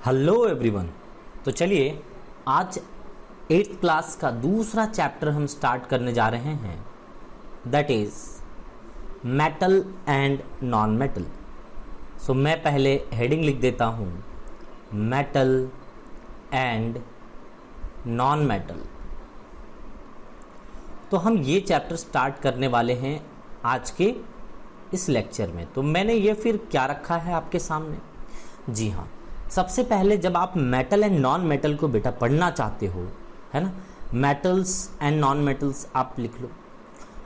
Hello everyone. तो चलिए आज 8th क्लास का दूसरा चैप्टर हम स्टार्ट करने जा रहे हैं, that is metal and non metal. So मैं पहले हेडिंग लिख देता हूँ, मेटल एंड नॉन मेटल। तो हम ये चैप्टर स्टार्ट करने वाले हैं आज के इस लेक्चर में। तो मैंने ये फिर क्या रखा है आपके सामने, जी हाँ, सबसे पहले जब आप मेटल एंड नॉन मेटल को बेटा पढ़ना चाहते हो, है ना, मेटल्स एंड नॉन मेटल्स आप लिख लो।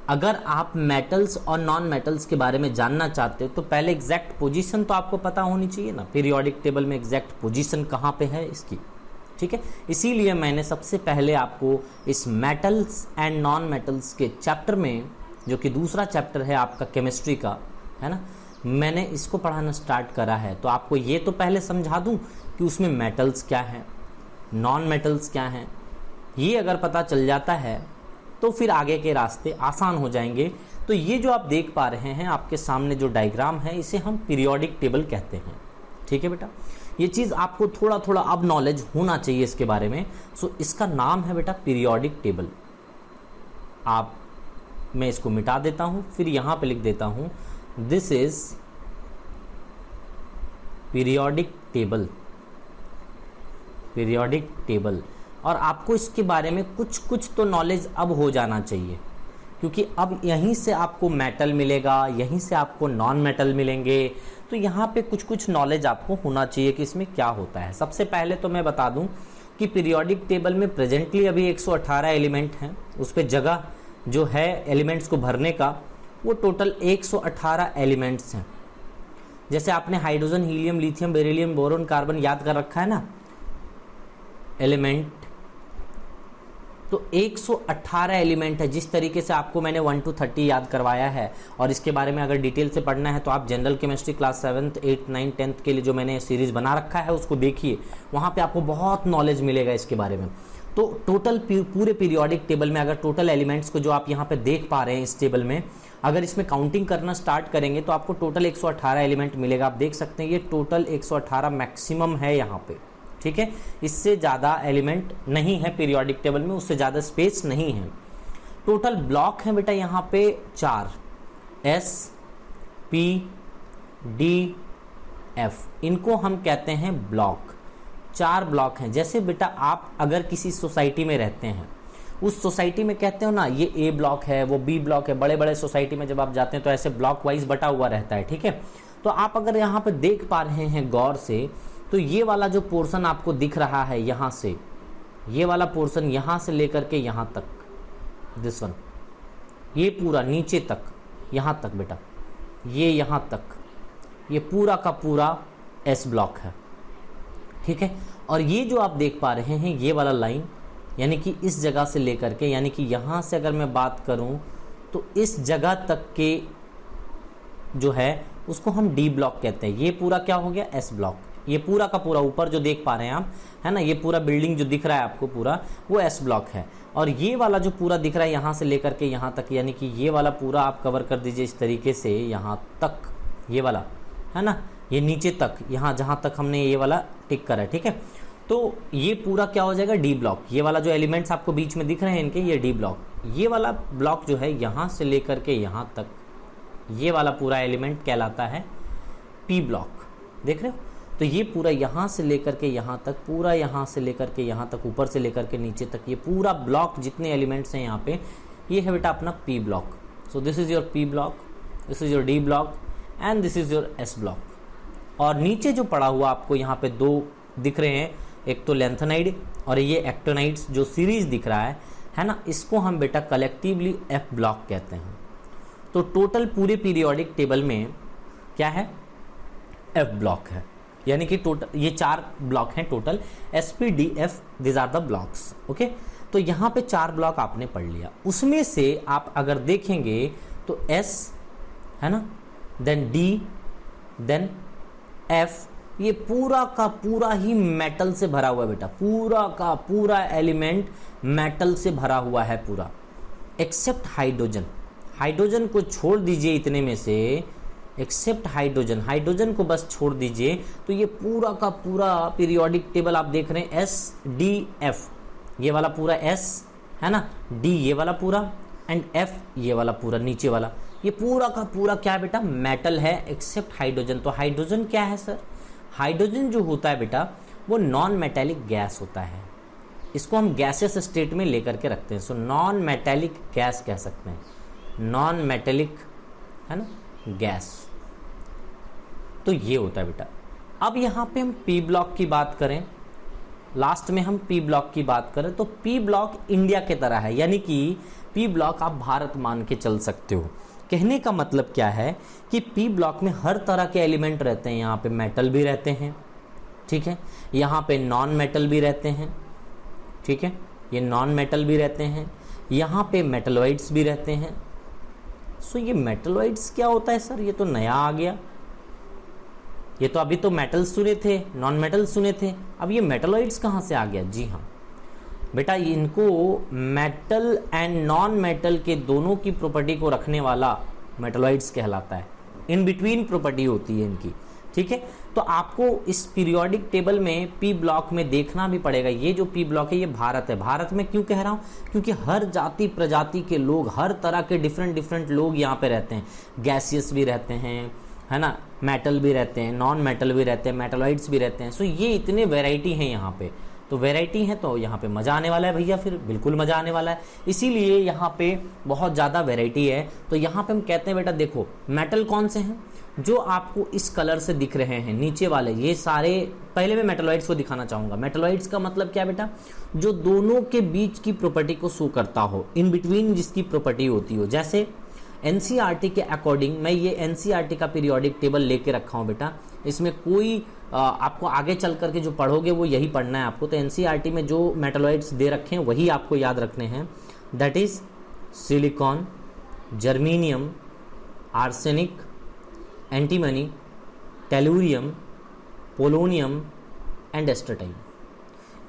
अगर आप मेटल्स और नॉन मेटल्स के बारे में जानना चाहते हो तो पहले एग्जैक्ट पोजीशन तो आपको पता होनी चाहिए ना, पीरियोडिक टेबल में एग्जैक्ट पोजीशन कहाँ पे है इसकी, ठीक है। इसीलिए मैंने सबसे पहले आपको इस मेटल्स एंड नॉन मेटल्स के चैप्टर में, जो कि दूसरा चैप्टर है आपका केमिस्ट्री का, है ना, मैंने इसको पढ़ाना स्टार्ट करा है। तो आपको ये तो पहले समझा दूं कि उसमें मेटल्स क्या हैं, नॉन मेटल्स क्या हैं। ये अगर पता चल जाता है तो फिर आगे के रास्ते आसान हो जाएंगे। तो ये जो आप देख पा रहे हैं आपके सामने जो डायग्राम है, इसे हम पीरियोडिक टेबल कहते हैं, ठीक है बेटा। ये चीज़ आपको थोड़ा थोड़ा अब नॉलेज होना चाहिए इसके बारे में। सो इसका नाम है बेटा पीरियोडिक टेबल। मैं इसको मिटा देता हूँ, फिर यहाँ पे लिख देता हूँ this is periodic table, periodic table. और आपको इसके बारे में कुछ कुछ तो नॉलेज अब हो जाना चाहिए, क्योंकि अब यहीं से आपको मेटल मिलेगा, यहीं से आपको नॉन मेटल मिलेंगे। तो यहाँ पे कुछ कुछ नॉलेज आपको होना चाहिए कि इसमें क्या होता है। सबसे पहले तो मैं बता दूं कि पीरियोडिक टेबल में प्रेजेंटली अभी 118 एलिमेंट हैं। उस पर जगह जो है एलिमेंट्स को भरने का, वो टोटल 118 एलिमेंट्स हैं। जैसे आपने hydrogen, helium, lithium, beryllium, boron, carbon याद कर रखा है ना एलिमेंट, तो 118 एलिमेंट है। जिस तरीके से आपको मैंने 1 to 30 याद करवाया है, और इसके बारे में अगर डिटेल से पढ़ना है तो आप general chemistry class 7th 8th 9th 10th के लिए जो मैंने सीरीज बना रखा है उसको देखिए, वहाँ पे आपको बहुत नॉलेज मिलेगा इसके बारे में। तो टोटल पूरे पीरियोडिक टेबल में अगर टोटल एलिमेंट्स को जो आप यहाँ पे देख पा रहे हैं इस टेबल में, अगर इसमें काउंटिंग करना स्टार्ट करेंगे तो आपको टोटल 118 एलिमेंट मिलेगा। आप देख सकते हैं ये टोटल 118 मैक्सिमम है यहाँ पे, ठीक है। इससे ज़्यादा एलिमेंट नहीं है पीरियोडिक टेबल में, उससे ज़्यादा स्पेस नहीं है। टोटल ब्लॉक है बेटा यहाँ पे 4, S, P, D, F, इनको हम कहते हैं ब्लॉक। 4 ब्लॉक हैं। जैसे बेटा आप अगर किसी सोसाइटी में रहते हैं, उस सोसाइटी में कहते हो ना ये A ब्लॉक है, वो B ब्लॉक है। बड़े बड़े सोसाइटी में जब आप जाते हैं तो ऐसे ब्लॉक वाइज बटा हुआ रहता है, ठीक है। तो आप अगर यहाँ पे देख पा रहे हैं गौर से, तो ये वाला जो पोर्शन आपको दिख रहा है यहाँ से, ये वाला पोर्शन यहाँ से लेकर के यहाँ तक, दिस वन, ये पूरा नीचे तक यहाँ तक बेटा, ये यहाँ तक, ये पूरा का पूरा S ब्लॉक है, ठीक है। और ये जो आप देख पा रहे हैं ये वाला लाइन, यानी कि इस जगह से लेकर के, यानी कि यहाँ से अगर मैं बात करूँ तो इस जगह तक के जो है उसको हम D ब्लॉक कहते हैं। ये पूरा क्या हो गया S ब्लॉक। ये पूरा का पूरा ऊपर जो देख पा रहे हैं आप, है ना, ये पूरा बिल्डिंग जो दिख रहा है आपको पूरा, वो S ब्लॉक है। और ये वाला जो पूरा दिख रहा है यहाँ से लेकर के यहाँ तक, यानी कि ये वाला पूरा आप कवर कर दीजिए इस तरीके से यहाँ तक, ये वाला, है ना, ये नीचे तक, यहाँ जहाँ तक हमने ये वाला टिक करा है, ठीक है। तो ये पूरा क्या हो जाएगा D ब्लॉक। ये वाला जो एलिमेंट्स आपको बीच में दिख रहे हैं इनके, ये D ब्लॉक। ये वाला ब्लॉक जो है यहाँ से लेकर के यहाँ तक, ये वाला पूरा एलिमेंट कहलाता है P ब्लॉक, देख रहे हो। तो ये पूरा यहाँ से लेकर के यहाँ तक, पूरा यहाँ से लेकर के यहाँ तक, ऊपर से लेकर के नीचे तक, ये पूरा ब्लॉक जितने एलिमेंट्स हैं यहाँ पे, ये है बेटा अपना P block. So this is your P block, this is your D block and this is your S block. और नीचे जो पड़ा हुआ आपको यहाँ पे 2 दिख रहे हैं, एक तो लेंथेनाइड और ये एक्टिनाइड्स जो सीरीज दिख रहा है ना, इसको हम बेटा कलेक्टिवली F ब्लॉक कहते हैं। तो टोटल पूरे पीरियोडिक टेबल में क्या है, F ब्लॉक है, यानी कि टोटल ये 4 ब्लॉक हैं total, S, P, D, F, this are the blocks, okay. तो यहाँ पे 4 ब्लॉक आपने पढ़ लिया। उसमें से आप अगर देखेंगे तो S है ना, देन D, देन F, ये पूरा का पूरा ही मेटल से भरा हुआ है बेटा, पूरा का पूरा एलिमेंट मेटल से भरा हुआ है पूरा, एक्सेप्ट हाइड्रोजन। हाइड्रोजन को छोड़ दीजिए इतने में से, एक्सेप्ट हाइड्रोजन, हाइड्रोजन को बस छोड़ दीजिए तो ये पूरा का पूरा पीरियोडिक टेबल आप देख रहे हैं एस डी एफ, ये वाला पूरा एस है ना, डी ये वाला पूरा एंड एफ ये वाला पूरा नीचे वाला, ये पूरा का पूरा क्या है बेटा, मेटल है एक्सेप्ट हाइड्रोजन। तो हाइड्रोजन क्या है सर, हाइड्रोजन जो होता है बेटा वो नॉन मेटेलिक गैस होता है, इसको हम गैसेस स्टेट में लेकर के रखते हैं। सो नॉन मेटेलिक गैस कह सकते हैं, नॉन मेटेलिक है ना गैस, तो ये होता है बेटा। अब यहाँ पे हम पी ब्लॉक की बात करें, लास्ट में हम पी ब्लॉक की बात करें तो पी ब्लॉक इंडिया के तरह है, यानी कि पी ब्लॉक आप भारत मान के चल सकते हो। कहने का मतलब क्या है कि पी ब्लॉक में हर तरह के एलिमेंट रहते हैं, यहाँ पे मेटल भी रहते हैं, ठीक है, यहाँ पे नॉन मेटल भी रहते हैं, ठीक है, ये नॉन मेटल भी रहते हैं, यहाँ पे मेटलॉइड्स भी रहते हैं। सो ये मेटलॉइड्स क्या होता है सर, ये तो नया आ गया, ये तो अभी तो मेटल सुने थे, नॉन मेटल सुने थे, अब ये मेटलॉइड्स कहाँ से आ गया। जी हाँ बेटा, इनको मेटल एंड नॉन मेटल के दोनों की प्रॉपर्टी को रखने वाला मेटलॉइड्स कहलाता है, इन बिटवीन प्रॉपर्टी होती है इनकी, ठीक है। तो आपको इस पीरियोडिक टेबल में पी ब्लॉक में देखना भी पड़ेगा, ये जो पी ब्लॉक है ये भारत है। भारत में क्यों कह रहा हूँ, क्योंकि हर जाति प्रजाति के लोग, हर तरह के डिफरेंट लोग यहाँ पे रहते हैं, गैसियस भी रहते हैं है ना, मेटल भी रहते हैं, नॉन मेटल भी रहते हैं, मेटलॉइड्स भी रहते हैं। सो ये इतने वेराइटी हैं यहाँ पे, तो वेराइटी है तो यहाँ पे मज़ा आने वाला है भैया, फिर बिल्कुल मज़ा आने वाला है, इसीलिए यहाँ पे बहुत ज़्यादा वेराइटी है। तो यहाँ पे हम कहते हैं बेटा देखो मेटल कौन से हैं जो आपको इस कलर से दिख रहे हैं नीचे वाले, ये सारे, पहले मैं मेटलॉइड्स को दिखाना चाहूँगा। मेटलॉइड्स का मतलब क्या बेटा, जो दोनों के बीच की प्रॉपर्टी को शो करता हो, इन बिटवीन जिसकी प्रॉपर्टी होती हो। जैसे एनसीईआरटी के अकॉर्डिंग मैं ये एनसीईआरटी का पीरियोडिक टेबल लेके रखा हूँ बेटा, इसमें कोई आपको आगे चल करके जो पढ़ोगे वो यही पढ़ना है आपको। तो एनसीईआरटी में जो मेटलॉइड्स दे रखे हैं वही आपको याद रखने हैं, that is silicon, germanium, arsenic, antimony, tellurium, polonium and astatine.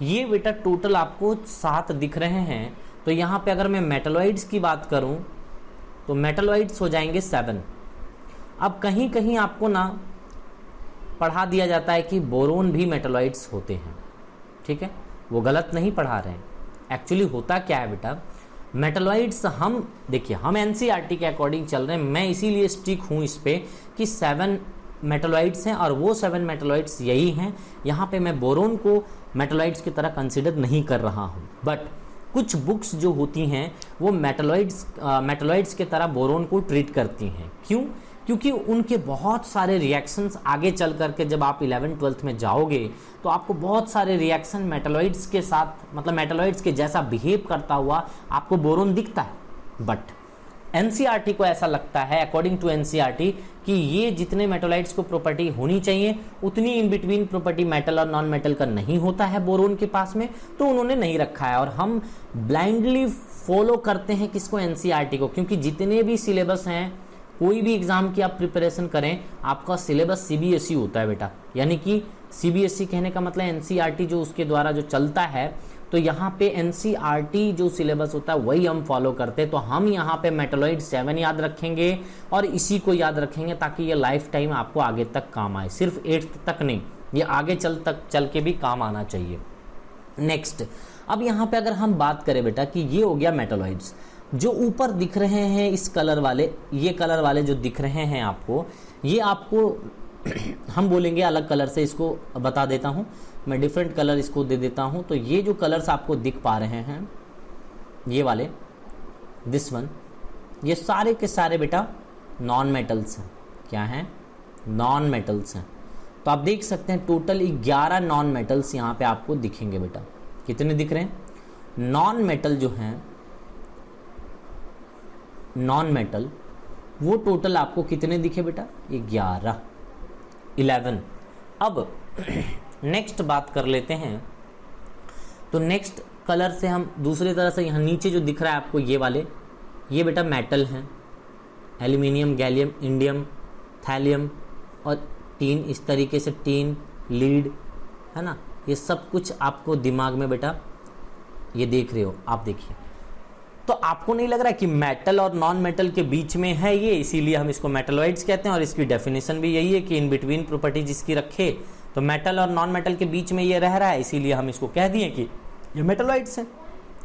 ये बेटा टोटल आपको 7 दिख रहे हैं। तो यहाँ पे अगर मैं मेटलॉइड्स की बात करूँ तो मेटलॉइड्स हो जाएंगे 7। अब कहीं कहीं आपको ना पढ़ा दिया जाता है कि बोरोन भी मेटलॉइड्स होते हैं, ठीक है, वो गलत नहीं पढ़ा रहे हैं। एक्चुअली होता क्या है बेटा, मेटलॉइड्स हम देखिए, हम एनसीईआरटी के अकॉर्डिंग चल रहे हैं, मैं इसीलिए स्टिक हूँ इस पे कि 7 मेटलॉइड्स हैं और वो 7 मेटलॉइड्स यही हैं। यहाँ पे मैं बोरोन को मेटलॉइड्स की तरह कंसिडर नहीं कर रहा हूँ, बट कुछ बुक्स जो होती हैं वो मेटलॉइड्स के तरह बोरोन को ट्रीट करती हैं। क्यों? क्योंकि उनके बहुत सारे रिएक्शंस आगे चल करके जब आप 11th-12th में जाओगे तो आपको बहुत सारे रिएक्शन मेटलॉइड्स के साथ, मतलब मेटलॉइड्स के जैसा बिहेव करता हुआ आपको बोरोन दिखता है। बट एनसीईआरटी को ऐसा लगता है, अकॉर्डिंग टू एनसीईआरटी, कि ये जितने मेटलॉइड्स को प्रॉपर्टी होनी चाहिए उतनी इन बिटवीन प्रॉपर्टी मेटल और नॉन मेटल का नहीं होता है बोरोन के पास में, तो उन्होंने नहीं रखा है। और हम ब्लाइंडली फॉलो करते हैं किसको, एनसीईआरटी को, क्योंकि जितने भी सिलेबस हैं, कोई भी एग्जाम की आप प्रिपरेशन करें, आपका सिलेबस सीबीएसई होता है बेटा, यानी कि सीबीएसई कहने का मतलब एनसीईआरटी जो उसके द्वारा जो चलता है, तो यहाँ पे एनसीईआरटी जो सिलेबस होता है वही हम फॉलो करते हैं। तो हम यहाँ पे मेटलॉइड 7 याद रखेंगे और इसी को याद रखेंगे ताकि ये लाइफ टाइम आपको आगे तक काम आए, सिर्फ 8th तक नहीं, ये आगे चल के भी काम आना चाहिए। नेक्स्ट, अब यहाँ पे अगर हम बात करें बेटा कि ये हो गया मेटलॉइड्स, जो ऊपर दिख रहे हैं इस कलर वाले, ये कलर वाले जो दिख रहे हैं आपको, ये आपको हम बोलेंगे अलग कलर से, इसको बता देता हूँ मैं, डिफरेंट कलर इसको दे देता हूँ। तो ये जो कलर्स आपको दिख पा रहे हैं, ये वाले, दिस वन, ये सारे के सारे बेटा नॉन मेटल्स हैं। क्या हैं? नॉन मेटल्स हैं। तो आप देख सकते हैं टोटल 11 नॉन मेटल्स यहाँ पे आपको दिखेंगे बेटा। कितने दिख रहे हैं? नॉन मेटल जो हैं, नॉन मेटल, वो टोटल आपको कितने दिखे बेटा? 11। अब नेक्स्ट बात कर लेते हैं। तो नेक्स्ट कलर से हम दूसरी तरह से, यहाँ नीचे जो दिख रहा है आपको ये वाले, ये बेटा मेटल हैं, एल्यूमिनियम, गैलियम, इंडियम, थैलियम और टीन, इस तरीके से टीन, लीड, है ना, ये सब कुछ आपको दिमाग में बेटा ये देख रहे हो आप, देखिए तो आपको नहीं लग रहा है कि मेटल और नॉन मेटल के बीच में है ये, इसीलिए हम इसको मेटलॉइड्स कहते हैं, और इसकी डेफिनेशन भी यही है कि इन बिटवीन प्रॉपर्टीज इसकी रखे, तो मेटल और नॉन मेटल के बीच में ये रह रहा है, इसीलिए हम इसको कह दिए कि ये मेटलॉइड्स हैं।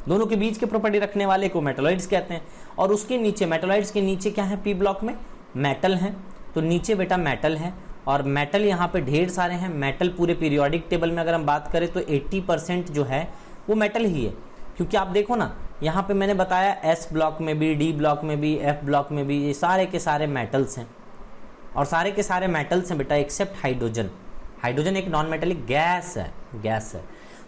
दोनों के बीच के प्रॉपर्टी रखने वाले को मेटलॉइड्स कहते हैं। और उसके नीचे, मेटलॉइड्स के नीचे क्या है पी ब्लॉक में? मेटल है। तो नीचे बेटा मेटल है, और मेटल यहाँ पे ढेर सारे हैं। मेटल पूरे पीरियोडिक टेबल में अगर हम बात करें तो 80% जो है वो मेटल ही है, क्योंकि आप देखो ना यहाँ पे मैंने बताया एस ब्लॉक में भी, डी ब्लॉक में भी, एफ ब्लॉक में भी, ये सारे के सारे मेटल्स हैं, और सारे के सारे मेटल्स हैं बेटा एक्सेप्ट हाइड्रोजन। हाइड्रोजन एक नॉन मेटेलिक गैस है।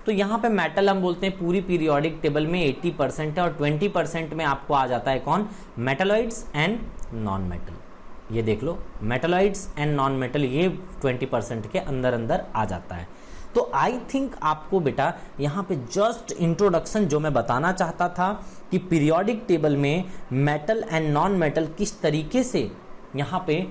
तो यहाँ पे मेटल हम बोलते हैं पूरी पीरियोडिक टेबल में 80% है, और 20% में आपको आ जाता है कौन? Metalloids and non metal. ये देख लो, मेटलॉइड्स एंड नॉन मेटल, ये 20% के अंदर अंदर आ जाता है। तो आई थिंक आपको बेटा यहाँ पे जस्ट इंट्रोडक्शन जो मैं बताना चाहता था कि पीरियोडिक टेबल में मेटल एंड नॉन मेटल किस तरीके से यहाँ पे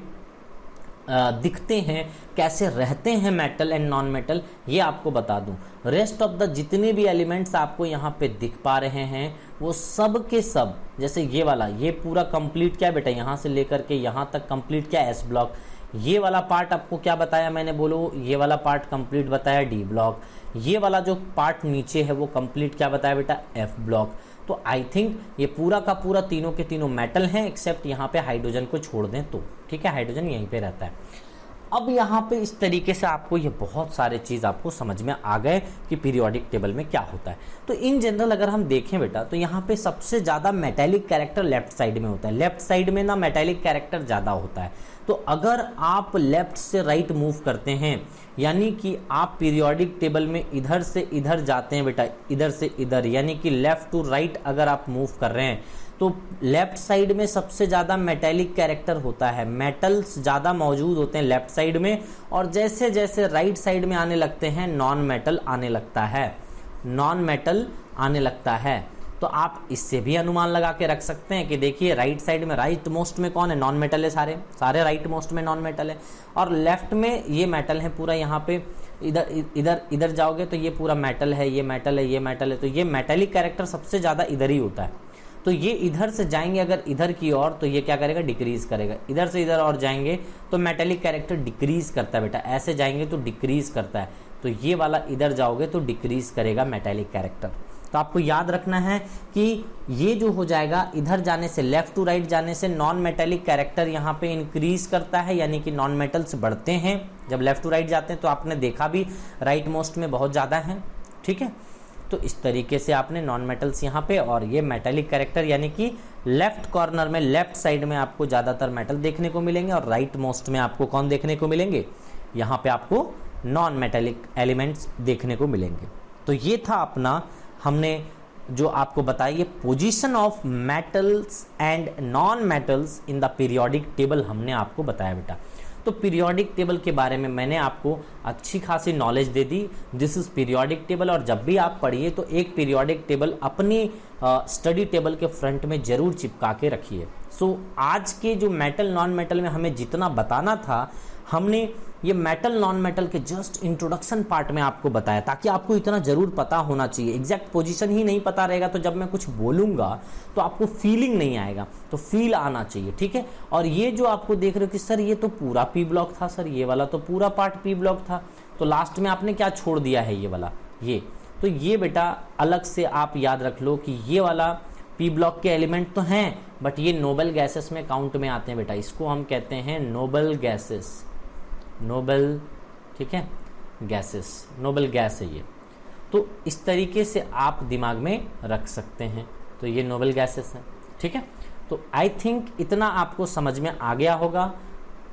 दिखते हैं, कैसे रहते हैं मेटल एंड नॉन मेटल, ये आपको बता दूं। रेस्ट ऑफ द जितने भी एलिमेंट्स आपको यहाँ पे दिख पा रहे हैं वो सब के सब, जैसे ये वाला, ये पूरा कंप्लीट क्या है बेटा, यहाँ से लेकर के यहाँ तक कंप्लीट क्या है? S block. ये वाला पार्ट आपको क्या बताया मैंने, बोलो? ये वाला पार्ट कंप्लीट बताया डी ब्लॉक। ये वाला जो पार्ट नीचे है वो कंप्लीट क्या बताया बेटा? F block. तो आई थिंक ये पूरा का पूरा तीनों के तीनों मेटल हैं, एक्सेप्ट यहाँ पे हाइड्रोजन को छोड़ दें तो, ठीक है, हाइड्रोजन यहीं पे रहता है। अब यहाँ पे इस तरीके से आपको ये बहुत सारे चीज़ आपको समझ में आ गए कि पीरियोडिक टेबल में क्या होता है। तो इन जनरल अगर हम देखें बेटा तो यहाँ पे सबसे ज़्यादा मेटेलिक कैरेक्टर लेफ्ट साइड में होता है। लेफ्ट साइड में ना मेटेलिक कैरेक्टर ज़्यादा होता है। तो अगर आप लेफ्ट से राइट मूव करते हैं, यानी कि आप पीरियोडिक टेबल में इधर से इधर जाते हैं बेटा, इधर से इधर, यानी कि लेफ्ट टू राइट अगर आप मूव कर रहे हैं तो लेफ्ट साइड में सबसे ज़्यादा मेटेलिक कैरेक्टर होता है। मेटल्स ज़्यादा मौजूद होते हैं लेफ्ट साइड में, और जैसे जैसे राइट साइड में आने लगते हैं नॉन मेटल आने लगता है, नॉन मेटल आने लगता है। तो आप इससे भी अनुमान लगा के रख सकते हैं कि देखिए राइट साइड में, राइट मोस्ट में कौन है? नॉन मेटल है, सारे सारे राइट मोस्ट में नॉन मेटल है, और लेफ्ट में ये मेटल है पूरा। यहाँ पे इधर इधर इधर जाओगे तो ये पूरा मेटल है, ये मेटल है, ये मेटल है। तो ये मेटेलिक कैरेक्टर सबसे ज़्यादा इधर ही होता है। तो ये इधर से जाएंगे अगर इधर की ओर तो ये क्या करेगा? डिक्रीज करेगा। इधर से इधर और जाएंगे तो मेटेलिक कैरेक्टर डिक्रीज करता है बेटा, ऐसे जाएंगे तो डिक्रीज करता है। तो ये वाला इधर जाओगे तो डिक्रीज करेगा मेटेलिक कैरेक्टर। तो आपको याद रखना है कि ये जो हो जाएगा, इधर जाने से, लेफ्ट टू राइट जाने से नॉन मेटेलिक कैरेक्टर यहाँ पे इंक्रीज करता है, यानी कि नॉन मेटल्स बढ़ते हैं जब लेफ्ट टू राइट जाते हैं। तो आपने देखा भी राइट मोस्ट में बहुत ज़्यादा है, ठीक है। तो इस तरीके से आपने नॉन मेटल्स यहाँ पे, और ये मेटेलिक कैरेक्टर यानी कि लेफ्ट कॉर्नर में, लेफ्ट साइड में आपको ज़्यादातर मेटल देखने को मिलेंगे, और राइट मोस्ट में आपको कौन देखने को मिलेंगे? यहाँ पे आपको नॉन मेटेलिक एलिमेंट्स देखने को मिलेंगे। तो ये था अपना, हमने जो आपको बताया ये position of metals and non metals in the periodic table हमने आपको बताया बेटा। तो पीरियोडिक टेबल के बारे में मैंने आपको अच्छी खासी knowledge they the. This is periodic table, और जब भी आप पढ़िए तो एक पीरियोडिक टेबल अपनी स्टडी टेबल के फ्रंट में जरूर चिपका के रखिए। सो आज के जो मेटल नॉन मेटल में हमें जितना बताना था, हमने ये मेटल नॉन मेटल के जस्ट इंट्रोडक्शन पार्ट में आपको बताया, ताकि आपको इतना जरूर पता होना चाहिए। एग्जैक्ट पोजीशन ही नहीं पता रहेगा तो जब मैं कुछ बोलूँगा तो आपको फीलिंग नहीं आएगा, तो फील आना चाहिए, ठीक है। और ये जो आपको देख रहे हो कि सर ये तो पूरा पी ब्लॉक था, सर ये वाला तो पूरा पार्ट पी ब्लॉक था, तो लास्ट में आपने क्या छोड़ दिया है? ये वाला, ये तो ये बेटा अलग से आप याद रख लो कि ये वाला पी ब्लॉक के एलिमेंट तो हैं, बट ये नोबल गैसेस में काउंट में आते हैं बेटा। इसको हम कहते हैं नोबल गैसेस, नोबल, ठीक है, गैसेस, नोबल गैस है ये। तो इस तरीके से आप दिमाग में रख सकते हैं। तो ये नोबल गैसेस है, ठीक है। तो आई थिंक इतना आपको समझ में आ गया होगा।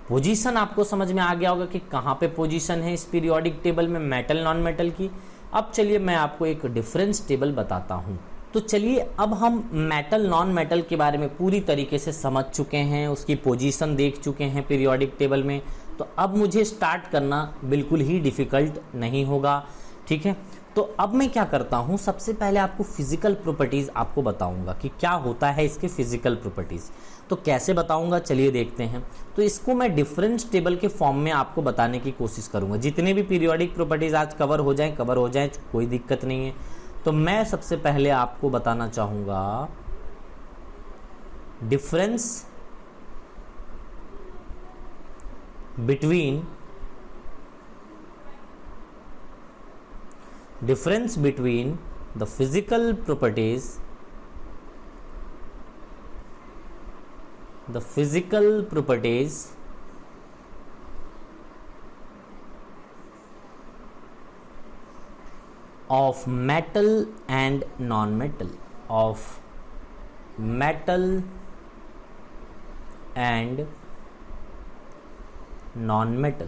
पोजीशन आपको समझ में आ गया होगा कि कहाँ पे पोजीशन है इस पीरियोडिक टेबल में मेटल नॉन मेटल की। अब चलिए मैं आपको एक डिफरेंस टेबल बताता हूँ। तो चलिए अब हम मेटल नॉन मेटल के बारे में पूरी तरीके से समझ चुके हैं, उसकी पोजीशन देख चुके हैं पीरियोडिक टेबल में। तो अब मुझे स्टार्ट करना बिल्कुल ही डिफ़िकल्ट नहीं होगा, ठीक है। तो अब मैं क्या करता हूँ, सबसे पहले आपको फिजिकल प्रॉपर्टीज़ आपको बताऊंगा कि क्या होता है इसके फिजिकल प्रॉपर्टीज़। तो कैसे बताऊंगा, चलिए देखते हैं। तो इसको मैं डिफरेंस टेबल के फॉर्म में आपको बताने की कोशिश करूँगा। जितने भी पीरियोडिक प्रॉपर्टीज़ आज कवर हो जाएँ, कोई दिक्कत नहीं है। तो मैं सबसे पहले आपको बताना चाहूँगा difference between the physical properties of metal and non-metal, of metal and non-metal।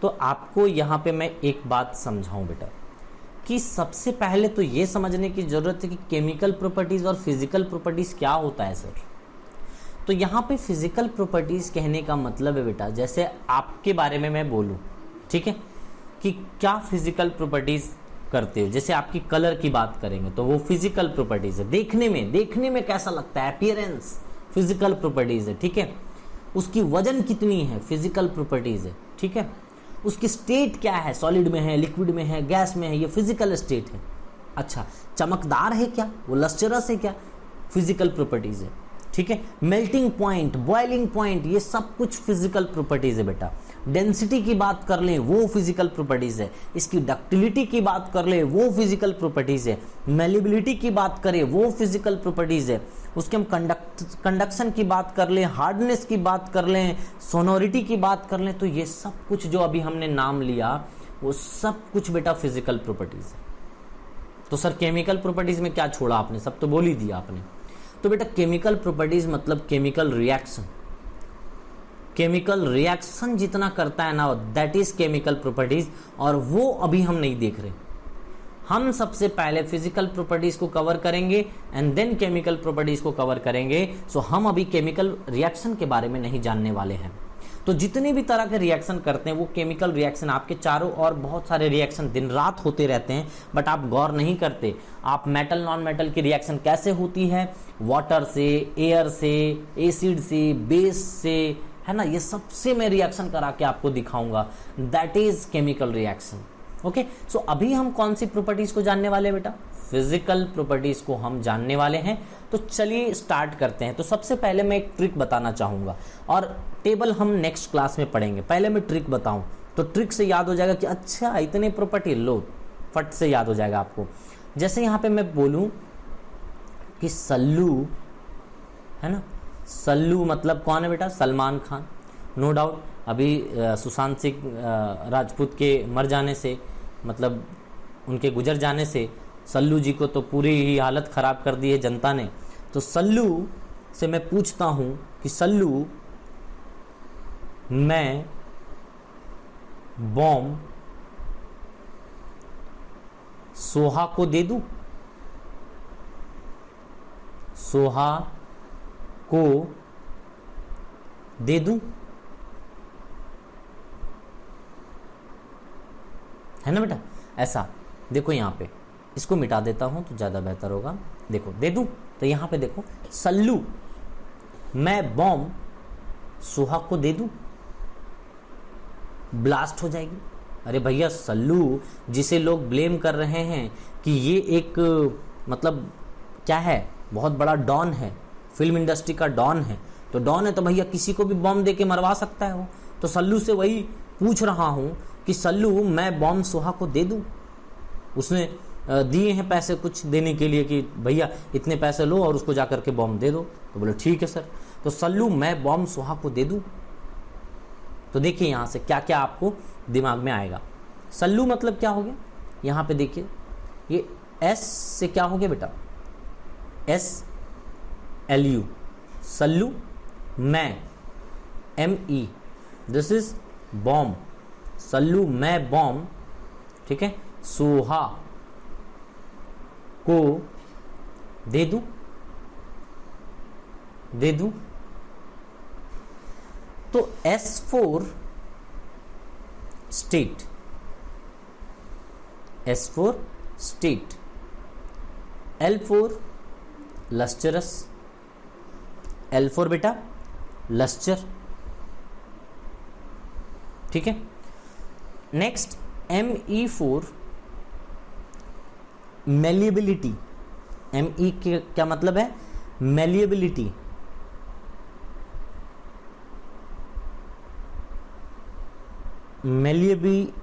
तो आपको यहाँ पे मैं एक बात समझाऊं बेटा कि सबसे पहले तो ये समझने की जरूरत है कि केमिकल प्रॉपर्टीज और फिजिकल प्रॉपर्टीज क्या होता है सर। तो यहाँ पे फिजिकल प्रॉपर्टीज कहने का मतलब है बेटा, जैसे आपके बारे में मैं बोलूँ, ठीक है, कि क्या फिजिकल प्रॉपर्टीज करते हो। जैसे आपकी कलर की बात करेंगे तो वो फिजिकल प्रॉपर्टीज है, देखने में कैसा लगता है, अपीयरेंस फिजिकल प्रॉपर्टीज है, ठीक है। उसकी वजन कितनी है, फिजिकल प्रॉपर्टीज है, ठीक है। उसकी स्टेट क्या है, सॉलिड में है, लिक्विड में है, गैस में है, ये फिजिकल स्टेट है। अच्छा, चमकदार है क्या, वो लस्टरस है क्या, फिजिकल प्रॉपर्टीज है, ठीक है। मेल्टिंग पॉइंट, बॉइलिंग पॉइंट, ये सब कुछ फिजिकल प्रॉपर्टीज है बेटा। डेंसिटी की बात कर लें वो फिजिकल प्रॉपर्टीज है। इसकी डक्टिलिटी की बात कर लें वो फिजिकल प्रॉपर्टीज है। मेलिबिलिटी की बात करें वो फिजिकल प्रॉपर्टीज है। उसके हम कंडक्शन की बात कर लें, हार्डनेस की बात कर लें, सोनोरिटी की बात कर लें, तो ये सब कुछ जो अभी हमने नाम लिया वो सब कुछ बेटा फिजिकल प्रॉपर्टीज है। तो सर केमिकल प्रॉपर्टीज में क्या छोड़ा आपने, सब तो बोल ही दिया आपने। तो बेटा केमिकल प्रॉपर्टीज मतलब केमिकल रिएक्शन जितना करता है ना, दैट इज केमिकल प्रॉपर्टीज, और वो अभी हम नहीं देख रहे। हम सबसे पहले फिजिकल प्रॉपर्टीज को कवर करेंगे एंड देन केमिकल प्रॉपर्टीज को कवर करेंगे। सो हम अभी केमिकल रिएक्शन के बारे में नहीं जानने वाले हैं। तो जितने भी तरह के रिएक्शन करते हैं वो केमिकल रिएक्शन, आपके चारों ओर बहुत सारे रिएक्शन दिन रात होते रहते हैं, बट आप गौर नहीं करते। आप मेटल नॉन मेटल की रिएक्शन कैसे होती है, वाटर से, एयर से, एसिड से, बेस से, है ना, ये सबसे मैं रिएक्शन करा के आपको दिखाऊंगा, that is chemical reaction. Okay, so अभी हम कौन सी प्रॉपर्टीज को जानने वाले हैं बेटा, फिजिकल प्रॉपर्टीज को हम जानने वाले हैं। तो चलिए स्टार्ट करते हैं। तो सबसे पहले मैं एक ट्रिक बताना चाहूंगा, और टेबल हम नेक्स्ट क्लास में पढ़ेंगे। पहले मैं ट्रिक बताऊं तो ट्रिक से याद हो जाएगा कि अच्छा इतने प्रॉपर्टी, लो फट से याद हो जाएगा आपको। जैसे यहां पे मैं बोलूं कि सल्लू, है ना, सल्लू मतलब कौन है बेटा, सलमान खान। नो डाउट अभी सुशांत सिंह राजपूत के मर जाने से, मतलब उनके गुजर जाने से सल्लू जी को तो पूरी ही हालत ख़राब कर दी है जनता ने। तो सल्लू से मैं पूछता हूं कि सल्लू, मैं बॉम्ब सोहा को दे दूं, सोहा को दे दूं, है ना बेटा। ऐसा देखो यहाँ पे, इसको मिटा देता हूं तो ज्यादा बेहतर होगा। देखो दे दूं, तो यहां पे देखो, सल्लू मैं बॉम्ब सोहा को दे दूं, ब्लास्ट हो जाएगी। अरे भैया सल्लू जिसे लोग ब्लेम कर रहे हैं कि ये एक मतलब क्या है, बहुत बड़ा डॉन है, फिल्म इंडस्ट्री का डॉन है, तो डॉन है तो भैया किसी को भी बॉम्ब दे के मरवा सकता है वो। तो सल्लू से वही पूछ रहा हूं कि सल्लू मैं बॉम्ब सोहा को दे दूं। उसने दिए हैं पैसे कुछ देने के लिए कि भैया इतने पैसे लो और उसको जाकर के बॉम्ब दे दो। तो बोले ठीक है सर। तो सल्लू मैं बॉम्ब सोहा को दे दूं। तो देखिए यहां से क्या क्या आपको दिमाग में आएगा। सल्लू मतलब क्या हो गया, यहां पे देखिए ये एस से क्या हो गया बेटा, SLU, सल्लू, मैं ME, this is bomb, Sallu मैं बॉम्ब, ठीक है, सोहा को दे दूं, दे दूं। तो S4 state, S4 state, L4 lustrous, L4 बेटा लस्टर, ठीक है। नेक्स्ट ME4 मेलिबिलिटी, ME के क्या मतलब है? मेलिएबिलिटी। मेलिएबिलिटी,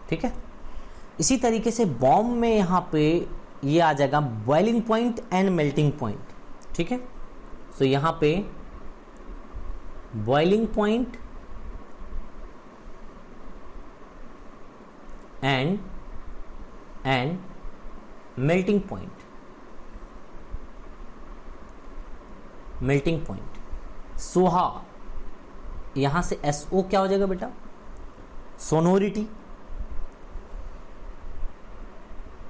ठीक है। इसी तरीके से बॉम्ब में यहां पे ये आ जाएगा boiling point and melting point, ठीक है। तो यहां पे boiling point and melting point, melting point. Soha, यहां से SO क्या हो जाएगा बेटा? Sonority,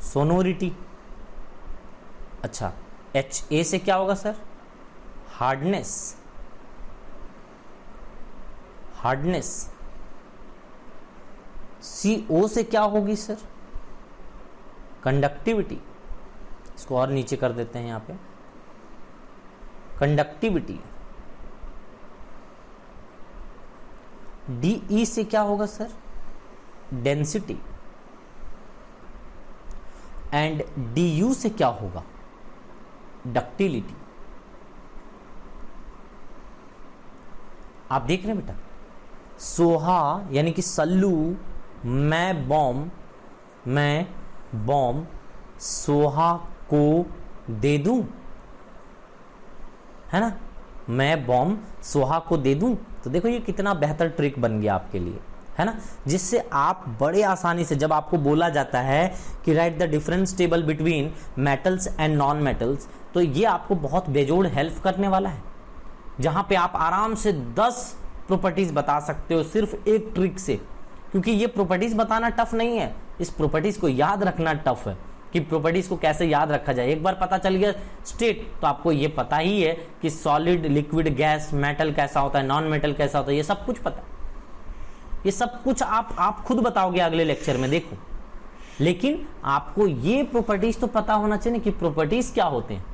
sonority. अच्छा, HA से क्या होगा सर? Hardness, hardness. CO से क्या होगी सर? कंडक्टिविटी। इसको और नीचे कर देते हैं यहां पे, कंडक्टिविटी। DE से क्या होगा सर? डेंसिटी। एंड DU से क्या होगा? डक्टिलिटी। आप देख रहे हैं बेटा, सोहा यानी कि सल्लू, मैं बॉम्ब सोहा को दे दूं, है ना, मैं बॉम्ब सोहा को दे दूं। तो देखो ये कितना बेहतर ट्रिक बन गया आपके लिए, है ना, जिससे आप बड़े आसानी से, जब आपको बोला जाता है कि right the difference table between metals and non metals, तो ये आपको बहुत बेजोड़ हेल्प करने वाला है, जहां पे आप आराम से 10 प्रॉपर्टीज बता सकते हो सिर्फ एक ट्रिक से। क्योंकि ये प्रॉपर्टीज बताना टफ नहीं है, इस प्रॉपर्टीज को याद रखना टफ है कि प्रॉपर्टीज को कैसे याद रखा जाए। एक बार पता चल गया स्टेट, तो आपको ये पता ही है कि सॉलिड, लिक्विड, गैस, मेटल कैसा होता है, नॉन मेटल कैसा होता है, ये सब कुछ पता है। ये सब कुछ आप खुद बताओगे अगले लेक्चर में, देखो। लेकिन आपको ये प्रॉपर्टीज तो पता होना चाहिए कि प्रॉपर्टीज क्या होते हैं।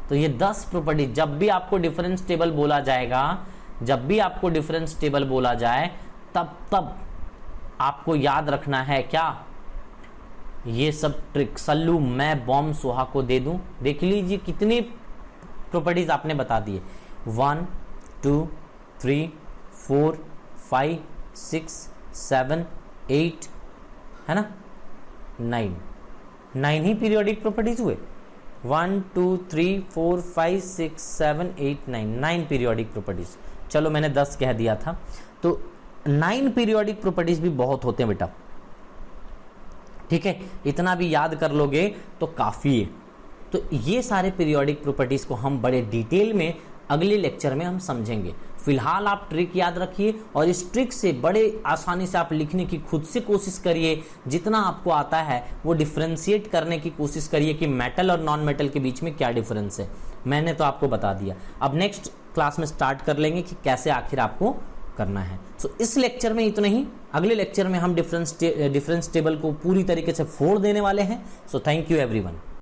तो ये 10 प्रॉपर्टीज, जब भी आपको डिफरेंस टेबल बोला जाएगा, जब भी आपको डिफरेंस टेबल बोला जाए, तब आपको याद रखना है क्या? ये सब ट्रिक। सल्लू, मैं बॉम्ब सोहा को दे दूं। देख लीजिए कितनी प्रॉपर्टीज आपने बता दिए। 1 2 3 4 5 6 7 8, है ना, 9 ही पीरियोडिक प्रॉपर्टीज हुए। 1 2 3 4 5 6 7 8 9 पीरियोडिक प्रॉपर्टीज। चलो मैंने 10 कह दिया था, तो 9 पीरियोडिक प्रॉपर्टीज भी बहुत होते हैं बेटा, ठीक है। इतना भी याद कर लोगे तो काफी है। तो ये सारे पीरियोडिक प्रॉपर्टीज को हम बड़े डिटेल में अगले लेक्चर में हम समझेंगे। फिलहाल आप ट्रिक याद रखिए और इस ट्रिक से बड़े आसानी से आप लिखने की खुद से कोशिश करिए। जितना आपको आता है वो डिफरेंशिएट करने की कोशिश करिए कि मेटल और नॉन मेटल के बीच में क्या डिफरेंस है। मैंने तो आपको बता दिया, अब नेक्स्ट क्लास में स्टार्ट कर लेंगे कि कैसे आखिर आपको करना है। सो इस लेक्चर में इतना ही। अगले लेक्चर में हम डिफरेंस टेबल को पूरी तरीके से फोड़ देने वाले हैं। So thank you everyone.